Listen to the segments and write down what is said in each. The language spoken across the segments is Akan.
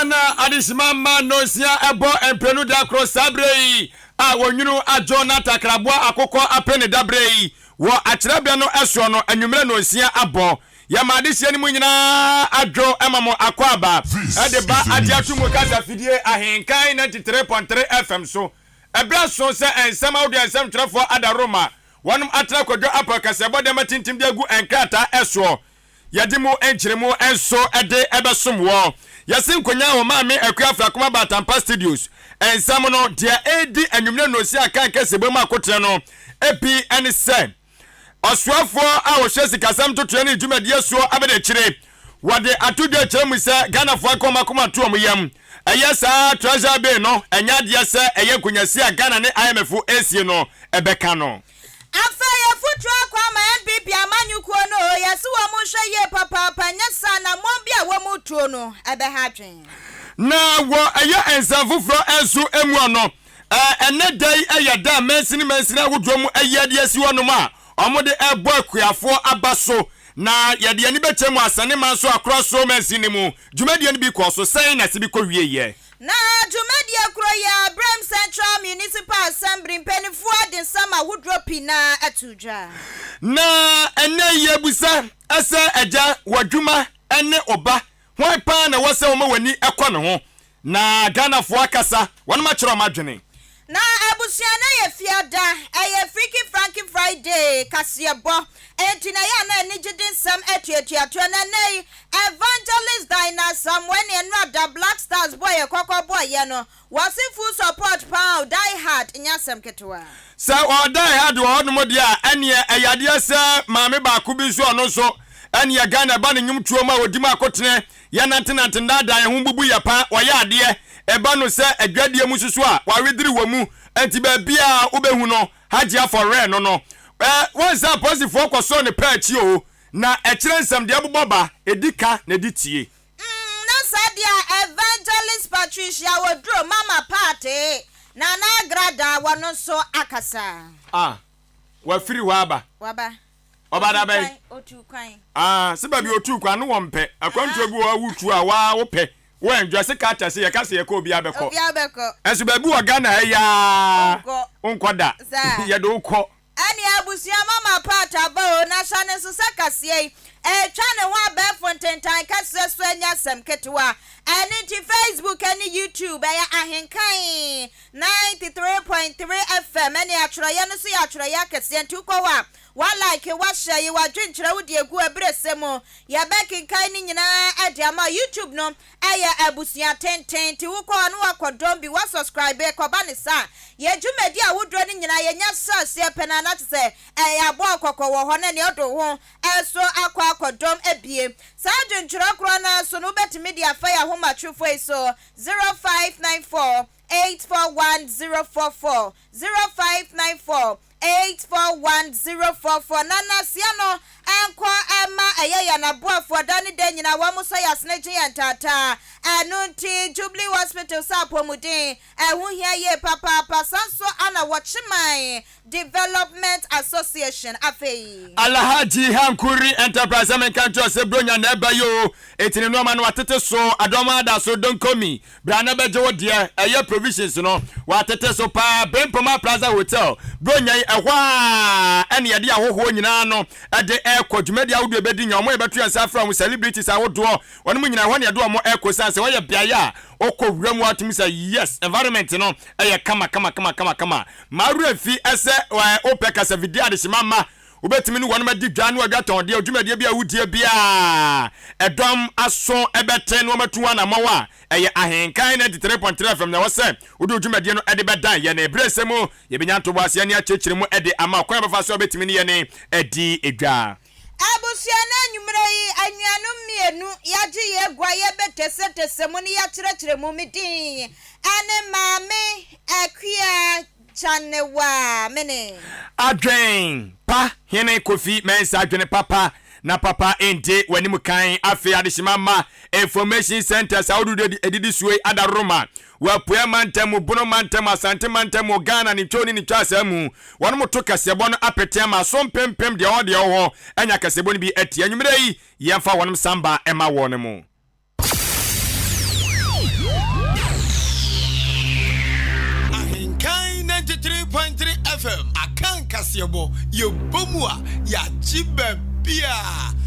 Ghana adishimama nosia ebo emprenu da cross sabrei a wonyunu ajo na takrabua akoko apene dabrei wo akyerabia no eso no anwumre nosia abo yama adihye ni mu nyina ajo emamo akwaba ede ba adiatumu kasa fidie Ahenkan 93.3 FM so ebra so se ensem audio ensem trefo adaroma wonum atra kodwo apakasebo de matintim de gu enkrata eso yadimu enchiremu enso ede ebesomwo yasin konya ho maame akuafra koma batampa studios ensam no dia edi anwumre no si Ahenkan Kasiebo ma kotre no epi ene se osuafo a wo hye sikasam totore ne dwumadie so abede kire wode atudwe kire mu se Ghana fo akoma to omyam eyesa treasure bay no enya de se eye kunyasi a Ghana ne IMF esie no ebeka no afaya futro kwa ma NPP amanyuko no yesu wo mu hwe ye papa nyesa na mombia wo mu tuo no ebehatwen na wo eye ensafufro enso emu no ene dai ayada mansini agudromu ayade asi wono ma omode ebo akuafo abaso na yade ani betemu asane manso akroso mansini mu dwumadie ni bi koso sen na sibi ko wieye na dwumadie kro ya Brem Central Municipal Assembly penifo de sama wudropi na atudwa na ene yebusa asa eja wadwuma ene oba hwan pa na wose wo ma wani ekọ ne ho na Ghana fo akasa won ma kyerɛ madwene na abusuana ye fiada Freaky Frankie Friday Kasiebo entina ya na enigidin sam etuatuato na nei evangelist Dina Sam when en da Black Stars boy kokko boy ye no was full support power die hard nyasem ketwa sa o die hard wo no dia ene eyade se maame ba ko bi so no so ene Ghana ba ne nyumtuo ma odi ma akotene ye nantenante ndada ye ho bubu ye pa oye ade eba no se adwadie mu susu a wawediri wo mu enti ba bia obehu no hajia for rent no once a positive for so ne patch o na ekire nsam de aboba edika na ditie na sadia evangelist Patricia wodro mama party na grada wono so akasa wa free waba obada bai otu kwan seba bi otu kwan no wompe akwantu bi wa wutu a wa wope wo enjo se ka tase ye ka se ye ko obi abeko enso ba bi wo Ghana ya onkoda ye do ko ani abusia mama pata ba na shane so sakase twa ne ho abefontentan kase so anya sam ketwa ani ti Facebook ani YouTube ya Ahenkan 93.3 FM ani atroye no so ya atroye kase ntuko wa like wa share wa dwinkyere wo de egu abresemo ya bekinkan ni nyina ade ama YouTube no aya abusia tenten ti wo ko no akodom bi wa subscribe ko ba ne sa ye dwumadi a wodro ni nyina ye nya sa se pena na tse ya bo akokko wo ho na ne odo ho eso akwa akodom ebie sa dwinkyere kro na so no betimi dia fa ya ho matwefo eso 0594 841044 0594 841044 nana siano anko ama ayaya na boafo dani de nyina wa musa ya sneje yantata anunti Jubilee Hospital sapomudin ehu hia ye papa sanso ana watchman Development Association afei Alhaji Hankuri Enterprise Ahenkan se bronya na bayo etini no ma no atete so adoma da so don komi brana beje wo de eye provisions no wa atete so pa Bempoma Plaza Hotel bronya ehwa ene ye de ahoho nyina no ede ekwadwumadi awudu bedi nya omo ebetu yansa from celebrities awodo wonu nyina ho ne ede omo ekosanse wo ye biaya okowuramu atimi say yes environment no eye kama maru fi ese opeka se video adishimama ubetimi ni wonu ma didwa no adwaton de adwumadi bia wudie bia edom aso ebeten no matu na mawa eye Ahenkan 93.3 FM na wose udu adwumadi no ede bedan ye na ebresemu ye benya to boase ne achechire mu ede ama kwa befa so betimi ni ye ne edi edwa abusiana nyumre yi anuanu mienu yaji ye gwa ye betese mu ni ya kyerɛkyerɛ mu midin ane maame akua chanewa mene adwen pa hene kofi mensa adwene papa na papa ente wanimu kan afi adishimama information center saudu edidi suwe adaroma wapua mantemu bono mantemu asante mantemu Ghana ni choni ni chasamu wanu to Kasiebo no apete ma so mpempem de ho de ho anya Kasiebo ni bi ati anwumre yi yemfa wonu samba ema wonu mu Kasiebo ye bomua ya jibe bia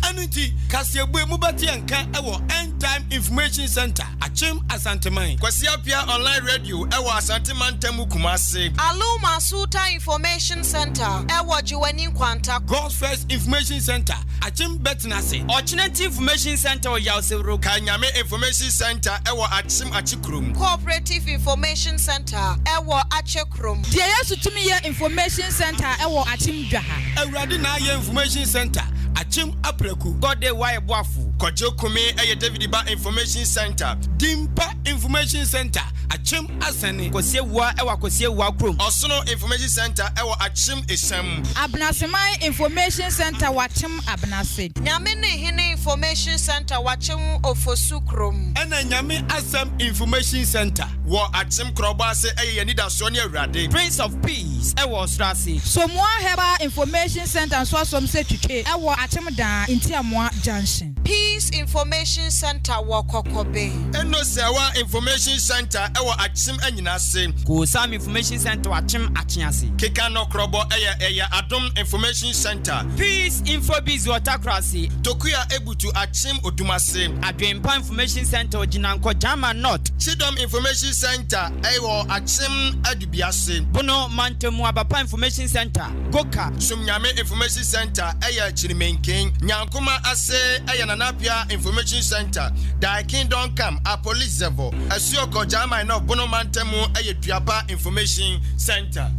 anunti Kasiebo mubati anka ewo End Time Information Center Achim Asanteman Kwasiapia online radio ewo Asanteman temu Kumasi Aluma Suta Information Center ewo Jiwani Kwanta God's First Information Center Achim Betnase Alternative Information Center Yawsero Kanyame Information Center ewo Achim Achikrum Cooperative Information Center ewo Achekrum Dia Yesu tumi ye Information Center ewo Achim Dwaha Awurade na ye Information Center Achim Apreku Gode Wai Boafu Kojo Kume eye David Ba Information Center Dimpa Information Center Achim Asane Kosiewa ewa Kosiewa Krum Osono Information Center ewa Achim Esem Abnasemai Information Center wachim Abnase Nyame Hine Information Center wachim Ofosukrum Ena Nyame Asem Information Center wo Achim Krobase eye Yanida Soni Awurade Prince of Peace ewo Strasi Somwa Heba Information Center so som se twitwe ewo Achim Dan Intiamwa Junction Peace Information Center Wokokobe Eno Sewa Information Center ewa Achim Anyinase Kusam Information Center wachim Achiase Keka no Krobo eye Adom Information Center Peace Infobiz Watakrasi Tokuya Ebutu Achim Odumase Adwempa Information Center Jinanko Jama North Chidom Information Center ewo Achim Adubiase Bono Mantemu Abapa Information Center Goka Sumnyame Information Center eye Chirimenken Nyankuma Ase eye Nanapia Information Center Dai Kingdom Come a police level Asioko Jama no Bono Mantemu eye Duaba Information Center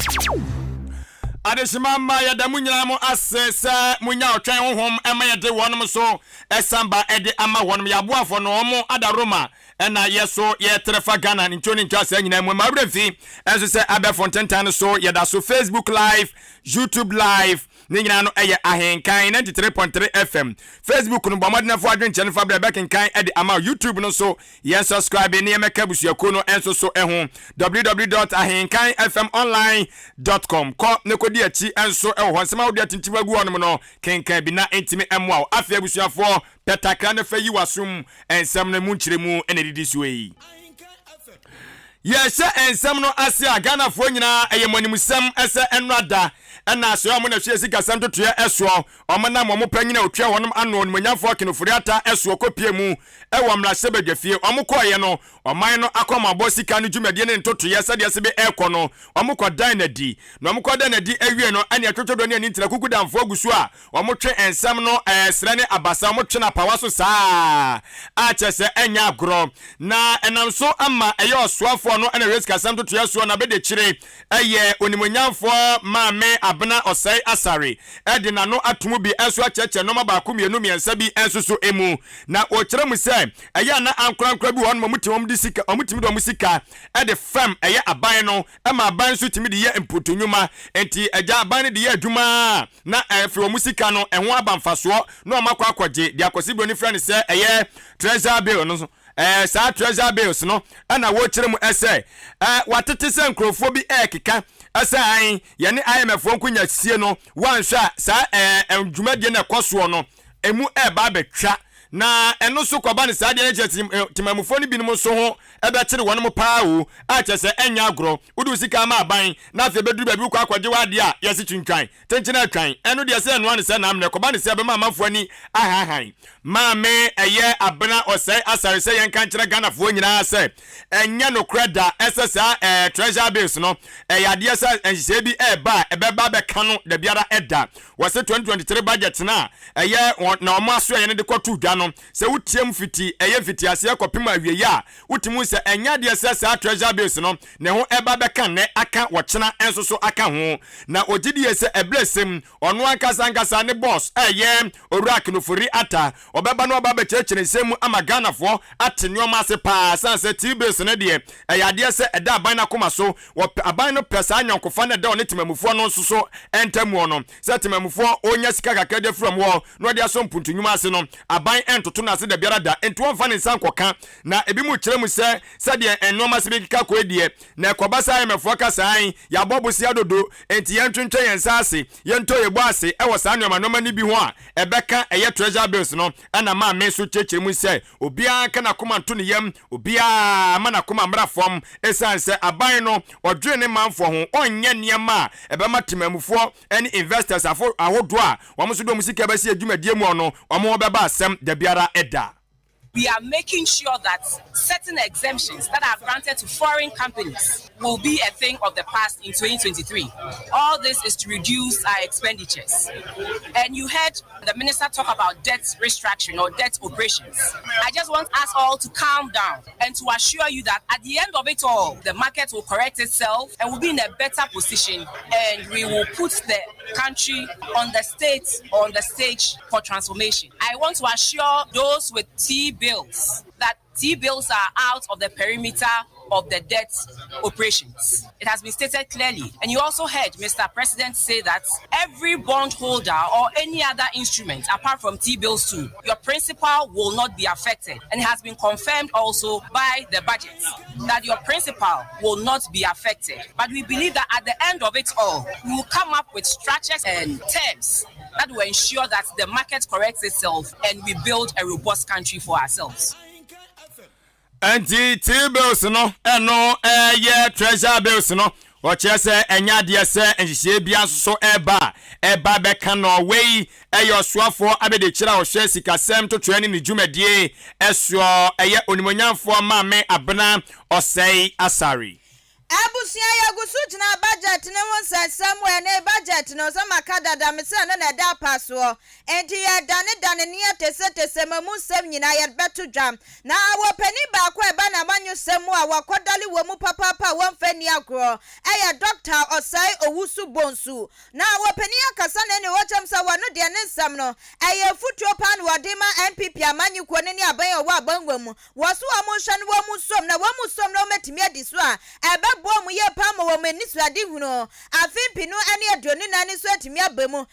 Adesimama ya da munyina mo asesa munya otwan honhom ema ye de wonum so esamba ede ama wonum ya boafo no mo adaroma ena yeso ye trefa Ghana ntoni ntwasa nyina mu mawrefi enso se abefo tentan so ye da so Facebook live YouTube live ni nyina no eye Ahenkan 93.3 FM Facebook no bomadna fo adwen channel fa brebekenkan ede ama YouTube no so ye subscribe ni emeka busuako no enso so eho www.ahenkanfmonline.com ko ne di achi enso ewo hansema wodi atintiwa gu wonom no kenkan bi na entimi emwa afia busuafo petakra ne fa yi wasum ensem ne mu nkyeremu ene didi so yi yesha ensem no ase Ghana fo nyina eyemonimusem ese enrada ena so mo na hwe sika sam totoe eso omana mo panyina otwa wonom ano onimanyafo kenofuri ata eso kopie mu ewo mra sebedwafie omokoye no oman no akoma bo sika no dwumadie ne ntotoye sade sebe eko no omokodan na di na omokodan na di awie no ane atwotwodo ne ntina kukudamfo agusu a omotwe ensem no sere ne abasa omotwe na pawa so saa a chese enya agro na enam so ama eye osoafo no ene sika sam totoye so na bede kire eye onimanyafo maame abna osai asare edina no atumu bi enso acheche no mabaako mienu miensa bi enso so emu na o kire mu se eye na ankrankra bi won mamutimom di sika omutimi do musika ede fam eye aban no ema aban so timi de ye imputunwuma enti eja aban de ye adwuma na efi omusika no eho abamfaso no makwa akwaje de akosibro ni friend se eye treasure bill no so sa treasure bills no ana wo kire mu ese watete se nkrofo bi ekeka asa an ye ne IMF nkunya sie no wanhwa sa dwumadie na ekoso no emu ba betwa na eno so kwaba ne saade ne timamufo ni binom so ho ebe kire wonom paa o a chese enya agro udu sika ma aban na afi beduru babi kwa akwaje wade a yesi twintwan tenchina atwan eno de se eno ane se na amne kwaba ne se be ma amafo ani ahahan ma me eye abena osai asare se yen kan kire Ghana fo nyina se enya no kreda SSA treasure bills no yade se enhise bi ba ebeba be kanu da biara eda wose 2023 budget na eye na omo aso yen de kwotu dwa no se wutiem fiti eye fiti ase akopem awie ya wutimu se enya de se sa treasure bills no ne ho eba be kan ne aka wochena enso so aka ho na ogidi se eblesem ono ankasa ne boss eye orak no fori ata obeba no oba be chekere semu ama Ghana fo atenyo ase pa sanse t-bills ne de eyade se eda aban na koma so aban no pesa anyankofa ne da one timamufo no nso so entamu no se timamufo onya sika kakade from wo no de aso mpuntunwuma ase no aban entoto na ase da biara da ento won fa ne nsan koka na ebi mu kire mu se sɛdeɛ ɛnɔma se bɛkeka kɔ die na ɛkɔbasa yɛmɛfoɔ ka san yɛabɔ bosia dodo enti yɛntwentwɛ yɛn nsa ase yɛntɔ yɛbɔ ase ɛwɔ saa nneɔma no bi ho a ɛbɛka ɛyɛ treasure bills no ɛna maa me so kyerɛkyerɛ mu sɛ obiara ka nakoma nto ne yam obiara ma nakoma mmra fam ɛsiane sɛ aban no ɔdwene ne manfoɔ ho ɔnyɛ nneɛma a ɛbɛma temamufoɔ ne investors ahodoɔ a wɔn nso dɔm sika bɛsi adwumadie mu ɔno wɔn bɛba asɛm da biara ɛda. We are making sure that certain exemptions that are granted to foreign companies will be a thing of the past in 2023. All this is to reduce our expenditures. And you heard the minister talk about debt restructuring or debt operations. I just want us all to calm down and to assure you that at the end of it all, the market will correct itself and will be in a better position, and we will put the country on the stage for transformation. I want to assure those with T-bills that T-bills are out of the perimeter of the debt operations. It has been stated clearly. And you also heard Mr. President say that every bondholder or any other instrument apart from T-bills too, your principal will not be affected. And it has been confirmed also by the budget that your principal will not be affected. But we believe that at the end of it all, we will come up with structures and terms that will ensure that the market corrects itself and we build a robust country for ourselves. Anti T-bills no ɛno treasure bills no wɔkyerɛ sɛ ɛnya adeɛ sɛ nhyehyɛ bia so ɛba bɛka no wei ɛyɛ ɔsoafoɔ abɛde kyerɛ ɔhwɛ sikasɛm totoa ne ne dwumadie ɛsoɔ ɛyɛ onimonyamfoɔ maame abena ɔsɛe asari. Abusia yagusu tina budget ne won somewhere ne budget no so makada da me se no na da paso enti ya dane ne tese mamu sem nyina ya beto dwam na wo pani ba ko eba na manyo semu a wakodali wo mu papa won fani agro eya doctor Osai Owusu Bonsu na wo pani akasa ne wo chem sa wano de ne nsam no eya futuo pan wode ma MPP amanyu ko ne aban wo abanwa mu wo so wo mu hwe ne wo mu som na wo mu som no metimi adi so a ebe bomu ye pam wo mani suade huno afimpi no ane aduonu nane so atimi abamu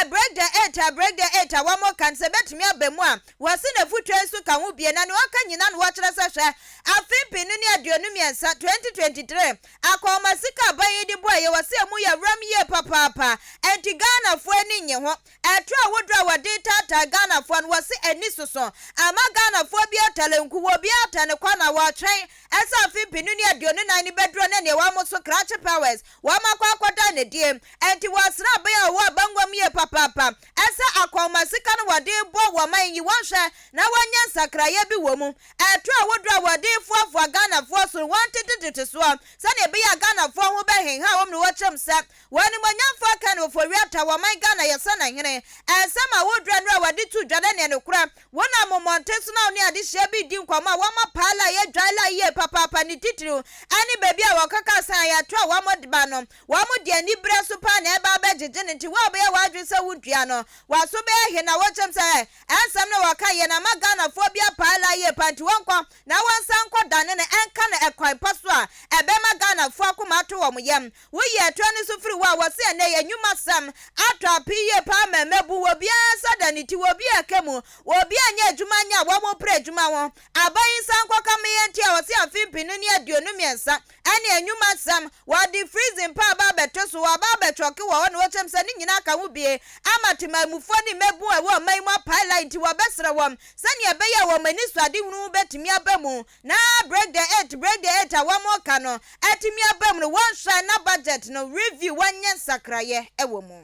break the eight wa mo kan se betimi abamu a wose na futwe so ka ho bie na ne waka nyina no wakere se hwe afimpi no ne aduonu miensa 2023 akoma sika ban yi di boye wose mu ya ram ye papa enti Ghana fo ani nye ho etra wodra wade tata Ghana fo no wose ani soso ama Ghana fo bi atalenku wo bi atane kwa na wa twen esa afimpi no ne aduonu nane bedro ne wa so crash powers wa makwa akwada ne die enti wasra ba ya wa bangwam ye papa esa akoma sika no wade bo wa man yi wanhwe na wanya sakraye bi wo mu eto a wodra wade fuafua Ghana fo so wantete so sa ne be ya Ghana fo ho be hen ha wo me wo chem sa wani manyamfo kan wo fo wiata wa man Ghana ye sa na hene esa ma wodra no wade tu dwada ne ne kura wona momonte so na oni ade hye bi di nkoma wa ma pala ye dwala ye papa ni titiri ani baby a wakaka san ya twa wa modba no wa modi ani bre so pa na eba ba jeje ne nti wa be ya wadwe se wudua no wa so be he na wo chem se ansam na waka ye na magana fo bia pala ye panti wonkwa na wansan kɔ dane ne enka na ekwan paso a ebe magana fo akoma to wo yam wo ye twa ne so firi wa wo se na ye nyuma sam atwa piye pa memebu wo bia sada ne ti wo bia kemu wo bia nya adwuma nya wo mo pre adwuma won aban san kɔ ka me ye nti a wo se afimpi no ne aduonu miensa ani enyuma sam wadi freezing pa ba beto so wa ba betroke wo no chem se ni nyina ka ho bie amatima mufo ni mebu e wo man mu pilot wo besre wom sani ebe ya wo mani suade hunu betimi abamu na break the eight wa mo ka no atimi abamu no one share na budget no review wanya sakraye e wo mu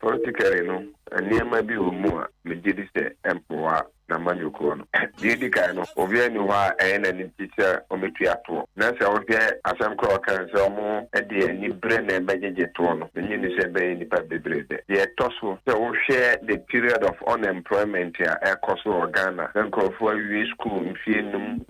politically no niema bi wo mu a me gidi se empoa na manyuko no di kai no obi ani ho a na ni teacher o metu ato na se wo de asem kro kan se omo de ani bre na bejeje to no ni ni se be ni pa bebre de ye toso se wo share the period of unemployment ya ekoso Ghana nko fo wi school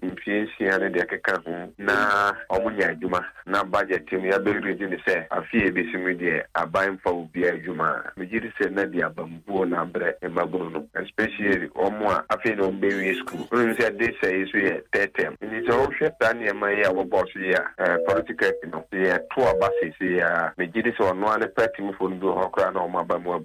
mfie sia ne de keka ho na omunya adwuma na budget mi ya be ready ni se afie be simi de aban fa obi adwuma me gidi se na de abambuo na bre e magunu no especially omo afei no be school when say this is we tetem ni so hwe tani e man ya wo boss ya political no ya to abase ya me gidi so no an party mu fo ndo hokra na o maba mu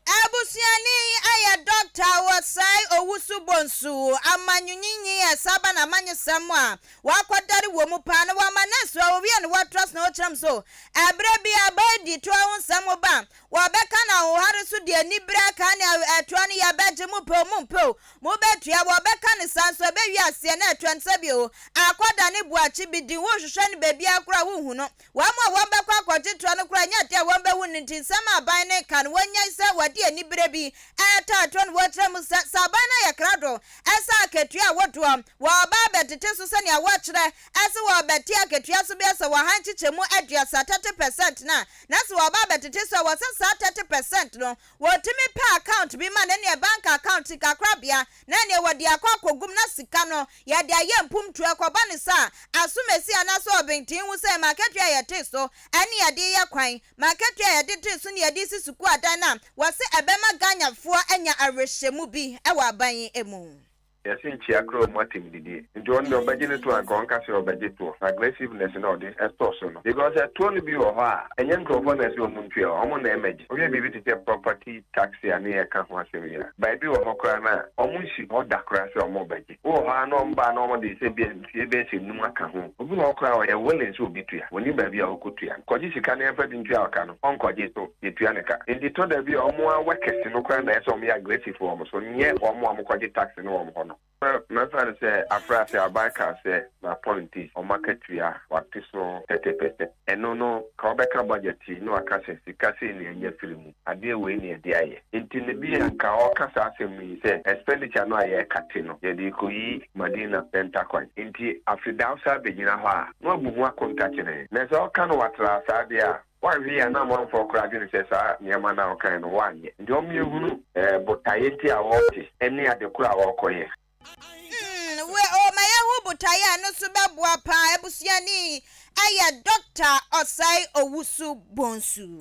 Abusiani aya doctor wasai owusu bonsu amanyunyinyi esaba na manyesamwa wakwadari wo mu pa na wamaneso obi ane watrust na ochram so ebre bia abadi to ahonsam ba wabeka na ho haresu de anibra ka na atwa ne ya beje mu po mu betua wabeka ne sanso be wi ase na atwa nsabio akwada ne buachi bidi wo hwehwe ne baby akora wo hu no wamo wabekwa akwaje to no kora nya te wombe hu ne tinsam aban ne kan wonya isa wadi anibra bi eta to no wotrem sabana ya krado esa aketua wodoam wa ba betete so sane a wokyere ese wo beti aketua so be ese wo hanchichemu aduasa 30% na se wo ba betete so wo se 30% no wotimi pa account bi ma na ne bank account kakrabia na ne wodi akogum na sika no ya de aye mpum tu akoba ne sa asumesi anaso obentin hu se marketia ya te so ane ya de ya kwan marketia ya de te so ne ya de sisuku adan na wo se ebema ganyafo anya arehemu bi e wa ban emu. Yes, in Chiacro Martin did. John no budget to a concass or budget to aggressiveness and all this as possible. Because I told you of her, and young governors will move to your own image. We may be to property taxi and near Campania. By you of Mokrana, almost she or that crash or more budget. Oh, I know by normally say, be in Numaka. We will cry a willing to be to you when you baby or good to you. Because you can never into our canon, Uncle Jito, the Tuanica. In the told of you or more workers in Ukraine, so me aggressive form, so near or more tax and all. My friend said, after I buy say, my point is, on market we are what is so 30%. And no, Quebec budget, no, I can't say, in your film. I deal with near the eye. Until the beer and Kaoka me say, expenditure no air catino, Yedikui, Madina, Pentacoin. Until after downside begin a ha, no more contact. There's all kind of what I there. Why we are now one for cragging says, near now kind of one. Don't you, but I ain't here, any other crowd or coy. We o maye hu butaya no so beboa pa ebusiani aya doctor osai owusu bonsu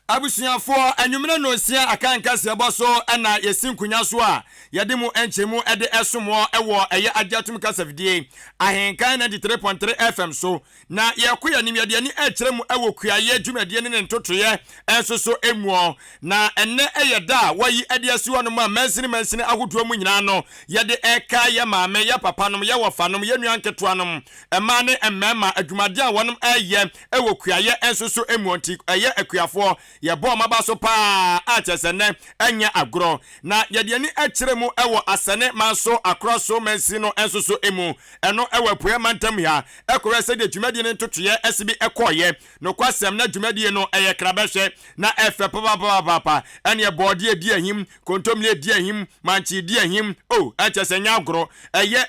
abusuafo anwumre no sia Ahenkan Kasiebo so na yesinkunya so a yede mu enchemu ede esomo ewo eye ajatum kasafidie Ahenkan 93.3 FM so na yekoya nimyade ani ekyeremu ewo kuaye dwumade ne ntotoye enso so emuo na enne eyeda wayi ade asiwa no ma mansini ahodo mu nyina no yede eka ye maame ye papa no ye wofanom ye nuanketoanom ema ne emmema adwumade a wonom eye ewo kuaye enso so emuo nti eye akuafo ye bo maba so pa atesene enya agro na yede ani ekyeremu ewo asane manso across so mansino enso so emu eno ewo poe mantam ya ekore se de dwumade ne ntotoye esibi ekoye no kwasem na dwumade no eye krabehwe na efe papa ene bode edi ahim kontomle edi ahim manchi edi ahim o atesenya agro eye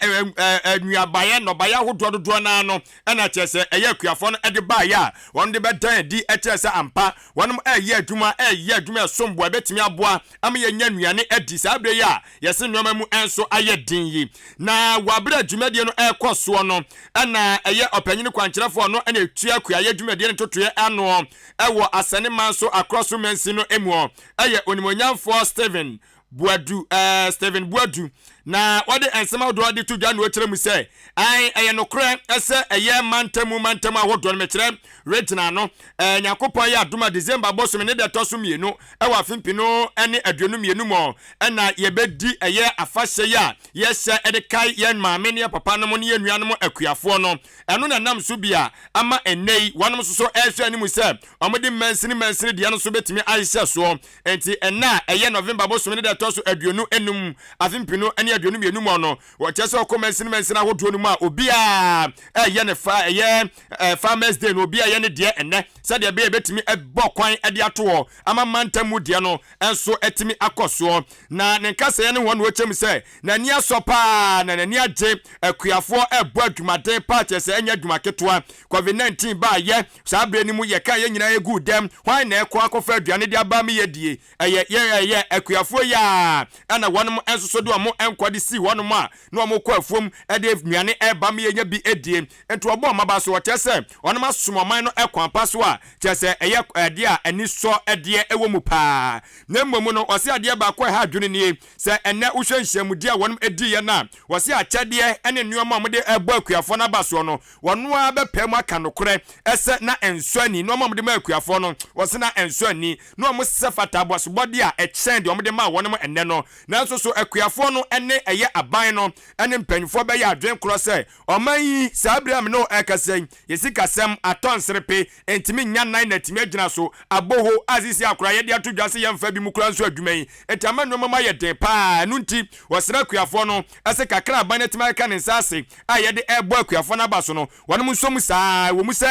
anuabaye no baya hodododo na no ena chese eye akuafo no ede ba ya won de bedan di etese ampa wonom eye adwuma sombo betimi aboa am ye nya nuane adi sabre ya yese nuama mu enso aye din yi na wabra adwumade no ekoso no ena eye opanyini kwankyerefo no ena etua akuaye adwumade no totoye ano ewo asane manso across mensi no emuo eye onimonyamfo Steven Buadu na wade ensema do ade to dwa no kyerɛ mu sɛ ai eye no kra ɛsɛ eye mantamu ahodo no mekyerɛ retina no nyakopɔ ya adoma December bosom ne de toso mienu ɛwɔ afimpino ɛne aduonu mienu mo ɛna yebedi eye afahye ya yɛhyɛ ɛde kai yɛn maame ne papa no mo ne yenuanom akuafo no ɛno na nam so bia ama enei wanom so ɛhwɛ ani mu sɛ ɔmode mansini de no so betimi ahyɛ so enti ɛna eye November bosom ne de toso aduonu enum afimpino ɛne aduonu mienu mo no wɔkyɛ sɛ ɔkɔ ahodo no mu a obia ɛyɛ ne fa ɛyɛ farmers day no obia yɛ ne de ene sɛ de be betimi ɛbɔ kwan ɛde ato ama mantamu de no enso etimi akoso na ne nkasa yɛ ne wɔn wɔkyɛm sɛ na ni asopa na ni agye akuafo ɛbɔ adwumade pa kyɛ sɛ enya adwumaketoa covid-19 ba yɛ saa bre ni mu yɛ ka yɛ nyina egu dem hwan na ɛkɔ akɔfa aduane de aba me yɛ die ɛyɛ akuafo ya ana wɔnom enso so do ɔmo kwade si wono ma na omo kɔ afuom de nuane eba me yenya bi edie ento obo maba so wote se ono ma somoman no ekwanpa so a te se eye ade a ani so ade ewo mu pa na mmomu no ose ade ba kɔ ha adwene nie se enne wohwenhyiamu di a wonom edi ye na wose akyade ene nneoma mo de ebo akuafo na ba so no wono a bepam aka nokore ese na ensuani no mo de ma akuafo no wose na ensuani no mo sefata aboso body a ekyɛn de mo de ma wonom enne no nanso so akuafo no ene eye aban no ene mpanyfo be ya adwen kro se oman yi sabriam no ekasɛn yesikasɛm atɔnserepe entimi nya nan na timi agyina so aboho azisi akora ye de atodwase ye mfa bi mu kura nso adwuma yi etama no mama ye den pa nunti wasra akuafo no ese kakra aban na timi aka ne nsase a ye de ebo akuafo na ba so no wonom nsom saa wo mu se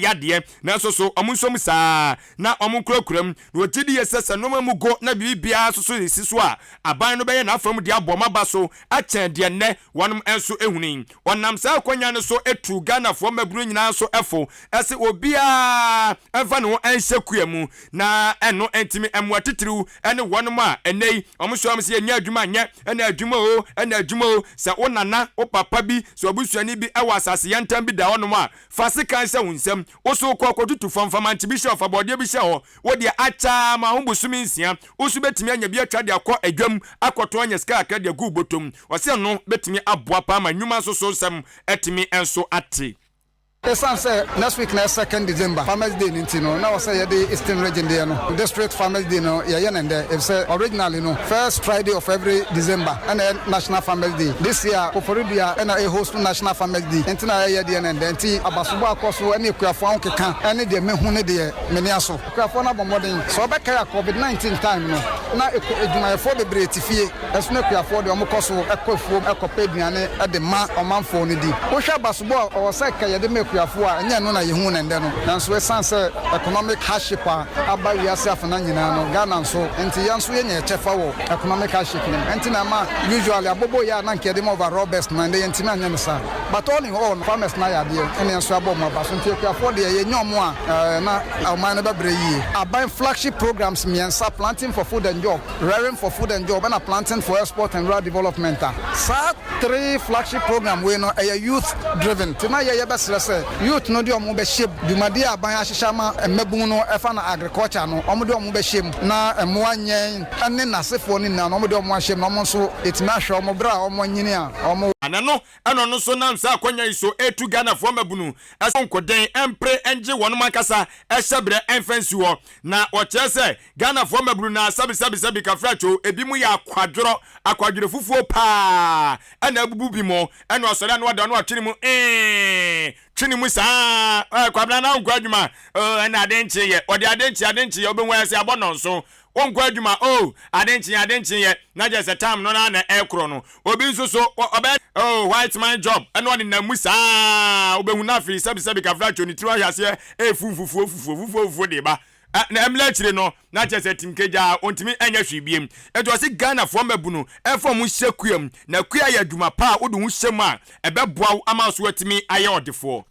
yade nanso so omunsom saa na omunkurakuram no otidi ye sese no mamu go na bibia so so esi so a aban no be ye na afam de aboma ba so akyɛn de ne wonom enso ehunin wonam saa kwanya no so etu Ghana fo maburu nyina so efo ese obia enfa no enhyekuamu na eno entimi emwatitiriw ene wonom a enei omso am se nya adwuma nya ene adwuma o se wonana o papa bi so obusuani bi ewa asase yantam bi da wonom a fase kan se wunsem oso kokotutu famfama nti bi hye ofabode bi hye ho wo de acha ma hombusumi nsia oso betimi anya bi atwa de akɔ adwam akɔto anya ska aka de gu botom wose no betimi aboa pa ma nwuma so sem etimi enso ate. Esan say next week na 2nd December Farmers Day ninti no na say ye the Eastern Region Day no District Farmers Day no ye nende if say originally no first Friday of every December and National Farmers Day this year Oforibia and a host National Farmers Day enti na ye de nende enti abasobo akoso ene kuafo ankeka ene de mehu ne de meniaso kuafo na bomoden so be kai COVID-19 time no na edumayefo bebre tifie esu na kuafo de omokoso ekofuom ekopeduane de ma omanfo ne di wo hwa abasobo o say kai de kuafo a nya no na yehu nende no nanso esanse economic hardship aba wiase afana nyina no Ghana nso enti yanso ye nya echefa wo economic hardship enti na ma usually abobo ya na nke dem over robust man de enti na nya no sa but all in all farmers na ya de eni nso abo mo ba so enti kuafo de ye nyom a na alman ba bre yi aban flagship programs miensa planting for food and job rearing for food and job and planting for export and rural development sa 3 flagship program we no youth driven tina ye be stress youth no de omo be ship dumade aban ahyehama emabun no efa na agriculture no omo de omo be shem na emo anyen ane nasefo ni na omo de omo ahyem no omo so etima hwe omo bra omo nyini a omo anano eno no so nam sa kwanya iso etu Ghana fo mabunu esonkoden empre enje wono makasa ehyebre enfensi wo na wo kyerese Ghana fo mabunu na sabi kafracho ebi mu ya akwadworo fufuo pa ana abubu bi mo eno osore na wada no atwene mu twini mu saa kwabna na nkwadwuma na adenche ye odi adenche ye obenwa ase abono nso wonkwadwuma adenche ye na just time no na ekro no obi nso so white man job eno oni na mu saa obenhu na afiri sabi kafracho ni tiwa yase fufu de ba na emle chire no na chese timkeja ontimi enya hwibiem eto se Ghana fo mabunu efo mu hyekuam na kua ya adwuma pa odu hu hyem a ebeboa amaso atimi aye odefo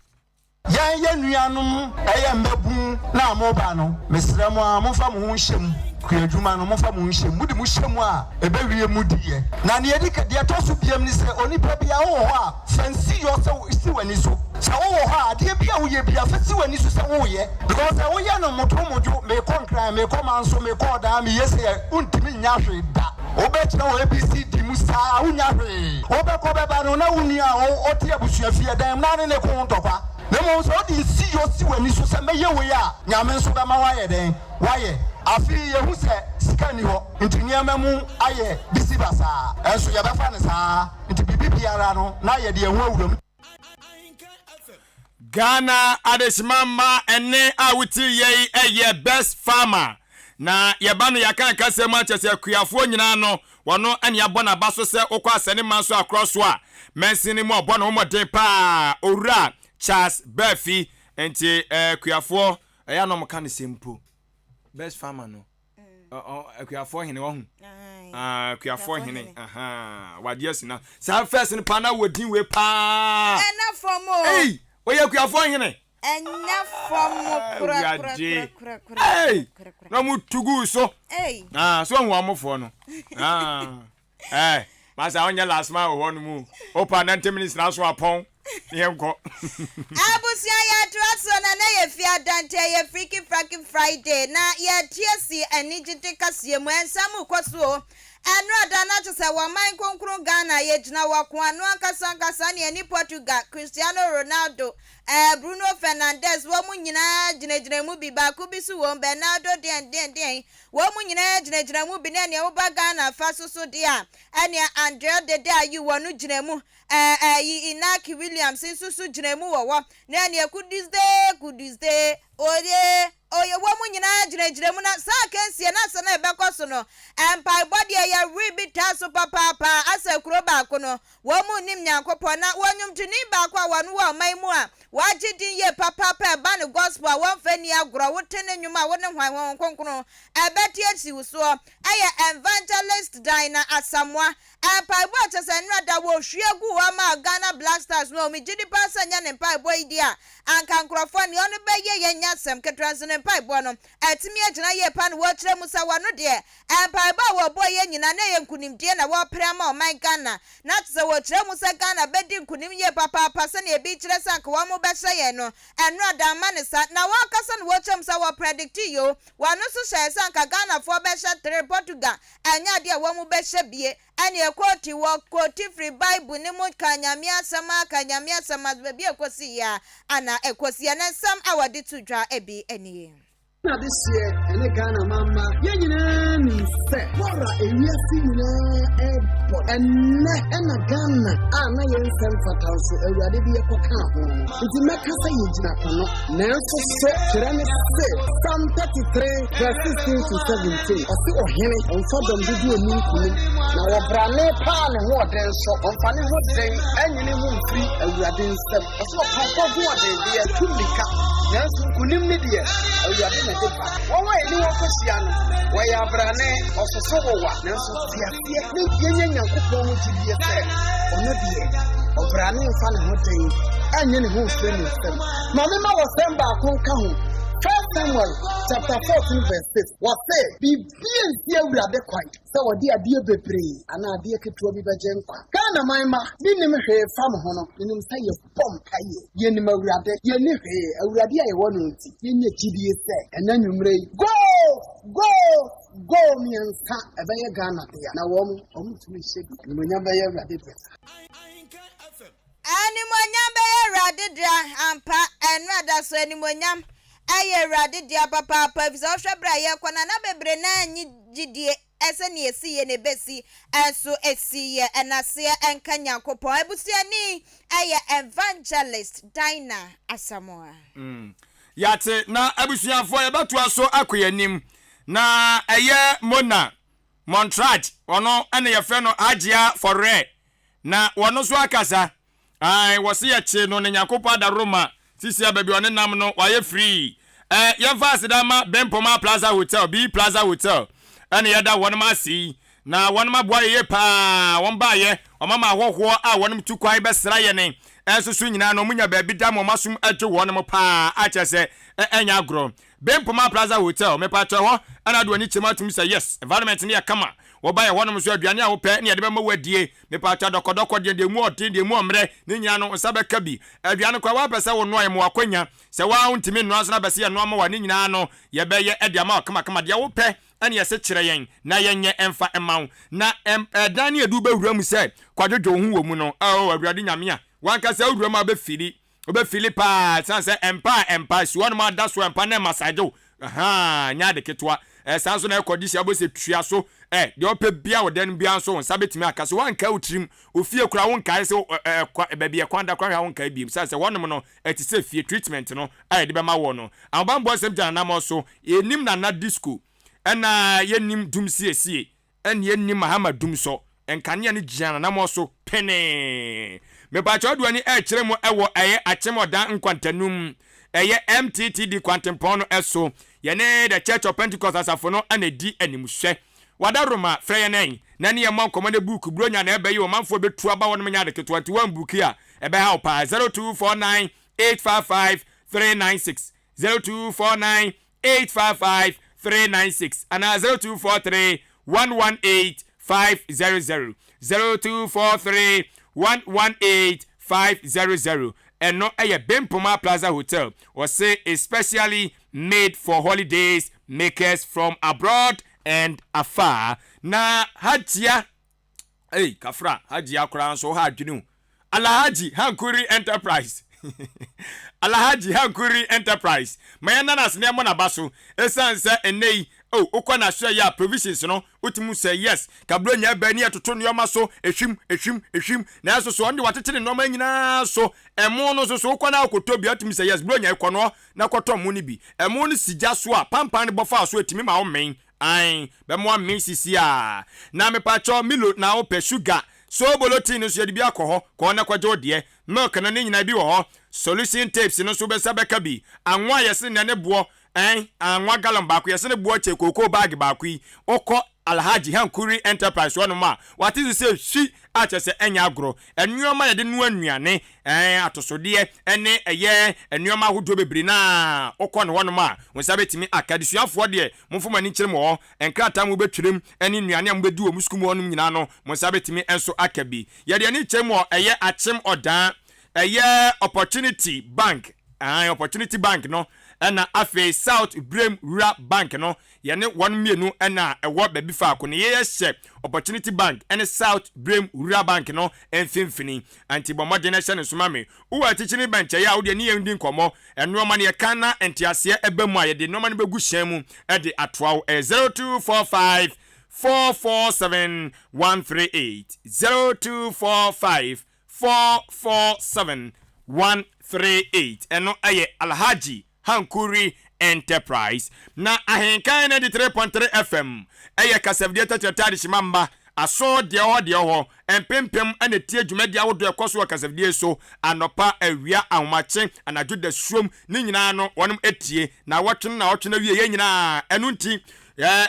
ye nuanom eye mbabun na moba no mesrem a momfa mo hu hyem kua adwuma no momfa mo hu hyem mudi mu hyem a ebewie mudiye na ne yedi de toso biem ni se onipa bia wo ho a fancy yo se si wani so sa wo ho a de bia wo ye bia fancy wani so se wo ye because wo ye no motomojo me konkra me komanso me koda me yese untimi nya hwe da obetna wo ABC di musa unya hwe obeko beba no na uni a o tie abusuafie dan na ne ko ntokwa nemo so di si yo si wani so se meye we a nyame so be ma waye den waye afi ye hu se sika ni ho ntiniama mu aye bisi basa enso ye befa ne saa nti bibi biara no na ye de ehu awuram Ghana adesimama ene awuti ye eye best farmer na yebanu yakan kasema chese kuafo nyina no wono ane abona baso se okwa asene manso across wa mensini mo obona mo den pa owura Charles Buffy enti kuafo ya no mka ne sempo best farmer no kuafo hene wo hu kuafo hene wade sina sa first ni pa na wodin we pa ena fomo hey oye kuafo hene enya fomo kura hey no mutugu so hey so hu amofo no Masa onye last man wo no mu. Opa 90 minutes na so apon. Yemko. Abusia ya traso na ye fia dante ye freaky Friday na ye tiesi enigite Kasiebo ensamu kwaso. Enrada na to say wa man konkron Ghana ye gina wako anu akasa ne ni Portugal Cristiano Ronaldo Bruno Fernandes wo mu nyina gina mu bi ba ku bi su wo Bernardo den wo mu nyina gina mu bi ne ne wo ba Ghana fa so dia ene Andrea de ayu wo no gina mu Inaki Williams susu gina mu wo ne ne kudisde oye wo mu nyina gina mu na sa kensie na sa na ebekoso no empai body ya ribita so papa asa kuro ba ko no wo mu nim nyankopɔ na wonyum tuni ba ko wonu wo man mu a wagidi ye papa ba ne gospel a won fani agro wo tene nwuma wo ne hwan konkono ebeti asi wuso aye evangelist Dina Asamoah empai bo chese nwada wo hwiegu wa ma Ghana Black Stars no mi gidi pasa nya ne empai bo idia anka nkrofo ne ono be ye nya sem ketranse ne empai bo no etimi agina ye pa ne wo kire musa wano de empai ba wo bo ye nyina na ye nkunimdie na wo prema o man Ghana na tse wo kire musa Ghana bedi nkunim ye papa se ne ebi kire sanka wo mo be hye no eno adama ne sa na wo kasa ne wo chem sa wo predict yo wano so hye sanka Ghana fo be hye 3 Portugal anya de wo mo be hye bie ane ekoti wo koti free Bible ne mo kanyamia sama be ekosi ya ana ekosi ya na sam awade to dwa ebi eni na this year ene Ghana mama ye nyina ni se bora ewiasi nyina ebo enne ena Ghana ana ye nsem fatanso awade bi ekoka ho nti meka se ye gina kono nanso so kire ne se Psalm 33 verse 16 to 17 osi ohene onfa dom bibi oni kunu na wo brane pa ne ho oden so onfa ne ho den enyine ho mfiri awade nsem osi okako ho oden de atumika nanso kunim ne de awade One way you want to see where you have brane or so wa nanso tiafie ne yenye nyankopon mu tibie se ono die obrane mfa ne ho den anye ne ho fre ne stem ma me ma wo sem ba kon ka ho 1 Samuel chapter 14 verse 6 what say bibie nsie wurade kwai se wodi adie bebre ana adie ketuo bi beje nkwa kana manma bi nim hwe fam ho no nim se ye pom kaye ye nim awurade ye ni hwe awurade aye wono nti ye nya kidie se ena nwumre go miensa ebeye Ghana de na wo mu tumi shebi ni monya beye awurade de ani monya beye awurade de ampa enu adaso ani monyam aye rade dia papa visa hwebra ye kwana na bebre na anyi gidie ese ne esi ye ne besi enso esi ye enase enka nyankopon abusuani aye evangelist Dina Asamoah yate na abusuafo ye beto aso akoyanim na eye Mona Montrage ono ene ye fe no agea for rare na wono so akasa ai wose ye che no ne nyankopon da Roma sisi ababi one nam no waye free ye fast dama Bempoma Plaza Hotel B Plaza Hotel ene ye da won ma si na won ma boye ye pa won ba ye o mama hoho a won mtu kwai be sra ye ne ensusu nyina no munya ba bi da mo masum atwe won mo pa a chese enya agro Bempoma Plaza Hotel me pa ho ana do ani chema tum say yes environment ne ya kama wo ba ye won mo so aduane a wo pe ne ye de be ma wadie me pa dokodoko de mu otin de mu omre ne nyina no nsa be ka bi aduane kwa wa pese wo no ye mo akwanya se wa untimi no asna be se ye no ma wa ne nyina no ye be ye ede ma kama de wo pe ene ye se kire yen na yenye emfa emaw na dan edu be wura mu se kwadwodwo hu wo mu no awurade nyame a wanka se wura ma be fili obe Philippa sanse empa si won ma da so empa na masajo nya de ketwa sanso na ekodisi abose tua so de ope bia woden bia so won sabetimi akaso wanka utrim ofie kura won kai se baabi e kwanda kwa won kai bi sanse wonom no etise fie treatment no de be ma wo no ambambo sem jana na mo so enim na disco na yenim dumsiesie yenim Muhammad dumso enkane ne jana na mo so pene me pa chodu ani kire mo ewo achemodan nkwantanum MTTD kwantempon no eso ye ne the Church of Pentecost asafo no anedi animhwe wada Roma freye nen na ne yemon komode book bronya na ebe yi o manfo betu aba won menya de keto 21 book ya ebe ha pa 0249855396 0249855396 ana 0243118500 0243 118 500 and no Bempoma Plaza Hotel or say especially made for holidays makers from abroad and afar. Na hajia kafra hajia kura so hajinu Alhaji Hankuri Enterprise Alhaji Hankuri Enterprise mayana na sene mo na baso esanse enei ukwana hwe ya provisions no utimu say yes kablo nya ba ni atoto nyoma so ehwim na so onde watetene nyoma nyina so emo no so ukwana akoto bi atimi say yes blo nya ekono na koto mu ni bi emo no sija so a pampan bofa so etimi ma wo men ai be mo men sisi a na me pacho milo na o pe sugar so bolotin no so yedi bi akoho ko na kwaje ode milk na ni nyina bi wo ho solution tapes no so be sabeka bi anwa yese ne bo anwa galon baako yese ne bo che koko bag baako yi okọ Alhaji Hankuri Enterprise one ma what is say shi achese enya agro enwoma ye de nu anuane atosode ene eye enwoma hodo bebiri na okọ ne one ma wonsa betimi akadisuafo de momfoma ni kyerem ho enkrata mo betwirem ene nuane am bedi wo muskum wonum nyina no wonsa betimi enso akabi ye de ni kyerem ho eye achem odan eye opportunity bank opportunity bank no na afi South Brem Rural Bank no ye ne one mienu na ewo baby fa ko ne ye hye opportunity bank and South Brem Rural Bank no enfimfini anti bomode na hye ne soma me wo atichini bank ya wo de ne yendin komo eno ma ne kana entiase ebemu a ye de no ma ne begu hyan mu e de atoa 0245 447 138 0245 447 138 eno aye Alhaji Hankuri Enterprise na Ahenkan 93.3 FM eye kasavdia tatata shimamba aso de ho empempem ane tie dwumadi awodo ekoso kasavdia so anopa awia ahomache anadwo da suom ni nyina no wonum etie na wotwe na wie ye nyina enu nti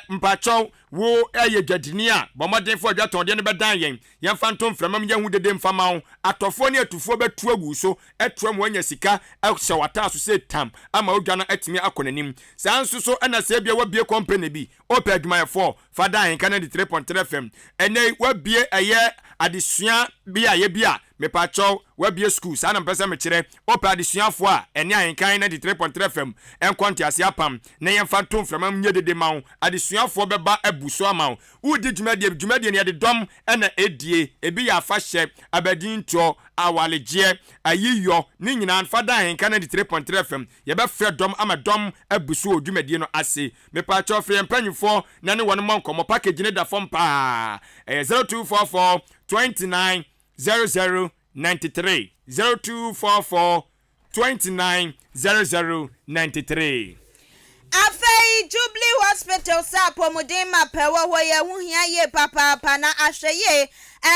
mpacho wo eye dwadini a bomodenfo adwatonde ne bedan yen fantom framam ye hu dede mfama atofo ne atufo betu agu so etuam wanya sika ehye wata so se tam ama odwa no atimi akonanim sanso so na se bia wabie company bi opadwuma 4 fada Ahenkan 93.3 FM ene wabie eye adesua bia ye bia mepacho wabie school sana mpesa mekire opa adesuafo a ene Ahenkan 93.3 FM enkonti ase apam na yen fantom framam nye dede mawo adesuafo beba abuso ama udi dwumadi ne de dom na edie ebi ya afahye abadin to awaleje ayiyo ni nyina fada Ahenkan 93.3 FM ye be fre dom ama dom abuso odwumadi no ase mepacho fre empanyfo na ne won monkomo package ne da fom pa 0244 29 0093 0244 29 0093 Afei Jubilee Hospital sa pomodin mapewo hoye hu hia ye papa na ahweye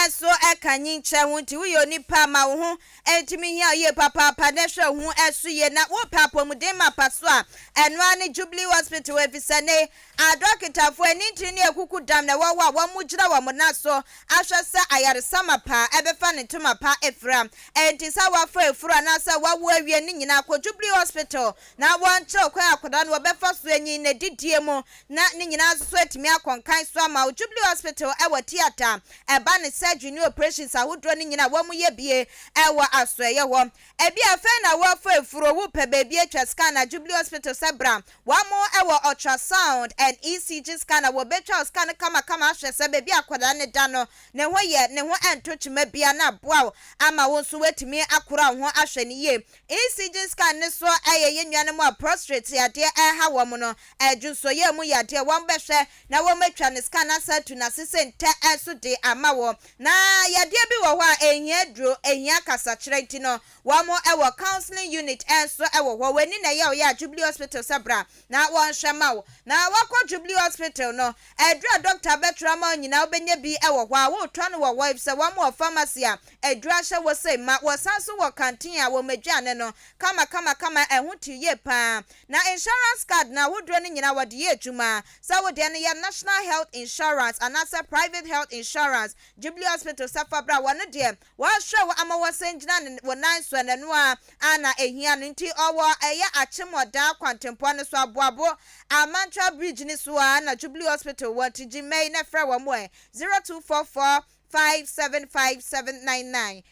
enso ekanyi nche hu ti wo nipa ma wo hu entimi hia ye papa na hwe hu esu ye na wo papa pomodin mapaso a eno ani Jubilee Hospital efisane adokitafo enintri ne ekuku dam na wo wa wo mugira wo naso ahwesa ayaresa mapa ebefa ne tuma pa efram entisa wafo efura na sa wawo awie ni nyina ko Jubilee Hospital na won che kwa akoda no befa so enyi na didie mu na ni nyina so etimi akonkan so ama Jubilee Hospital ewo theater eba ne surgery ni operations ahudro ni nyina wo mu ye bie ewo asoye wo ebi afa na wafo efuro wo pe baby atwa scan na Jubilee Hospital sabra wo mu ewo ultrasound and ECG scanner wo betwa scan kama ahwe se baby akoda ne da no ne ho ye ne ho entochima bia na boa ama wo so wetimi akora ho ahwe ne ye ECG scan ne so ye nnuane mu prostrate yade ha wo mu no ejunso ye mu yade wo mbehwe na wo matwa ne scan asatu na sesente eso de ama wo na yade bi wo ho a ehia duro ehia kasa kyerenti no wo mo ewo counseling unit eso ewo ho wani na ye o ya Jubilee Hospital sabra na wo nhwema wo na wakọ Jubilee Hospital no edra doctor betrama nyina obenye bi ewo ho a wo twa no wo wife se wo mo pharmacy a edra hye wo say ma wo sanso wo canteen a wo madwane no kama ehuti ye pa na insurance card na wodro ni nyina wode ye adwuma sa wode ne ya national health insurance and as private health insurance Jubilee Hospital safabra wone de wa hwe wo ama wo senjina wo nan so na no a ana ehia no nti owo eye achemoda kwantempo ne so aboabo amantwa bridge ni so na Jubilee Hospital what jimei na fra wo mo 0244 575-799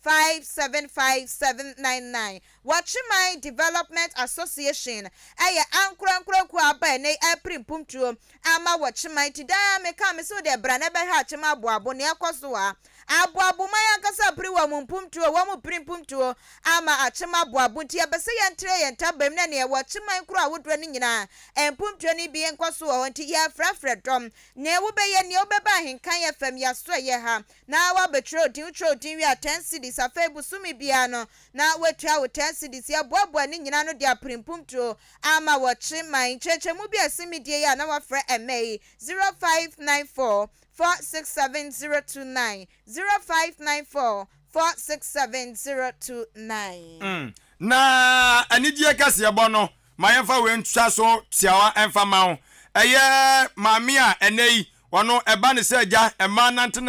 0244-575-799 Watchman Development Association eye ankurankuraku aba ne April pumtuo ama Watchman tida me ka me so de bra na be ha chema aboabo ne akoso a aboabo man akasa priwa mumpumtuo wo mu primpumtuo ama achema aboabo ti abese yentre yentabam na ne Watchman kura wodro ne nyina empumtuo ni bi enkoso wo nti ya frafre dom ne wo be ye ne obeba Ahenkan FM ya so ye ha na wa betro din wi a 10 cities afebu sumi bia no na wetua wo 10 cities ya boabo ne nyina no dia primpumtuo ama Watchman chechemu bi asimidie ya na wa frɛ emei 0594 467029 0594-467029 na anidie Kasiebo no mayemfa we ntwa so tiawa emfa ma ho eye maami a enei wono eba ne se agya ema nante